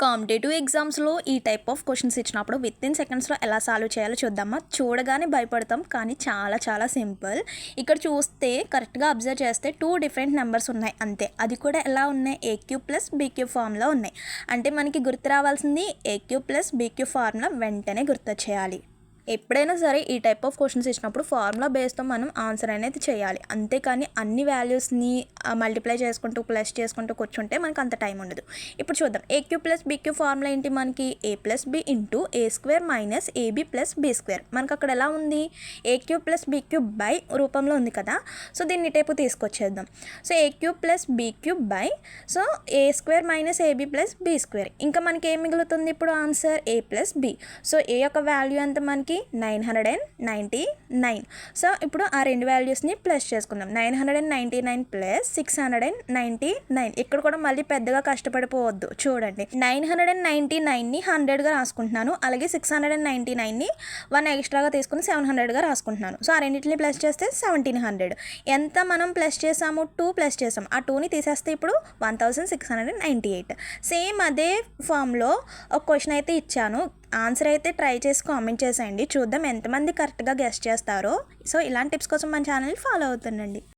Competitive ఎగ్జామ్స్లో ఈ type of questions ఇచ్చినప్పుడు వితిన్ సెకండ్స్లో ఎలా సాల్వ్ చేయాలో చూద్దామా. చూడగానే భయపడతాం కానీ చాలా చాలా సింపుల్. ఇక్కడ చూస్తే కరెక్ట్గా అబ్జర్వ్ చేస్తే 2 డిఫరెంట్ నెంబర్స్ ఉన్నాయి అంతే. అది కూడా ఎలా ఉన్నాయి, ఏక్యూ ప్లస్ బీక్యూ ఫార్ములా ఉన్నాయి. అంటే మనకి గుర్తు రావాల్సింది ఏక్యూ ప్లస్ బీక్యూ ఫార్ములా వెంటనే గుర్తొచ్చేయాలి. ఎప్పుడైనా సరే ఈ టైప్ ఆఫ్ క్వశ్చన్స్ ఇచ్చినప్పుడు ఫార్ములా బేస్తో మనం ఆన్సర్ అనేది చేయాలి. అంతేకాని అన్ని వాల్యూస్ని మల్టిప్లై చేసుకుంటూ ప్లస్ చేసుకుంటూ కూర్చుంటే మనకు అంత టైం ఉండదు. ఇప్పుడు చూద్దాం. ఏక్యూ ప్లస్ బీక్యూ ఫార్ములా ఏంటి, మనకి A plus B into A square minus AB plus B square. మనకు అక్కడ ఎలా ఉంది, ఏక్యూ ప్లస్ బీక్యూ బై రూపంలో ఉంది కదా. సో దీన్ని టైపు తీసుకొచ్చేద్దాం. So AQ plus BQ by so A square minus AB plus B square. ఇంకా మనకి ఏం మిగులుతుంది ఇప్పుడు answer A plus B. So A యొక్క వాల్యూ ఎంత మనకి 999. సో ఇప్పుడు ఆ రెండు వాల్యూస్ని ప్లస్ చేసుకుందాం. 999 ప్లస్ 699. ఇక్కడ కూడా మళ్ళీ పెద్దగా కష్టపడిపోవద్దు. చూడండి, 999ని 100గా రాసుకుంటున్నాను, అలాగే 699ని 1 ఎక్స్ట్రాగా తీసుకుని 700గా రాసుకుంటున్నాను. సో ఆ రెండింటిని ప్లస్ చేస్తే 1700. ఎంత మనం ప్లస్ చేసాము, 2 ప్లస్ చేసాము. ఆ 2ని తీసేస్తే ఇప్పుడు 1698. సేమ్ అదే ఫామ్లో ఒక క్వశ్చన్ అయితే ఇచ్చాను. ఆన్సర్ అయితే ట్రై చేసి కామెంట్ చేసేయండి. చూద్దాం ఎంతమంది కరెక్ట్గా గెస్ చేస్తారో. సో ఇలాంటి టిప్స్ కోసం మన ఛానల్ని ఫాలో అవుతుండండి.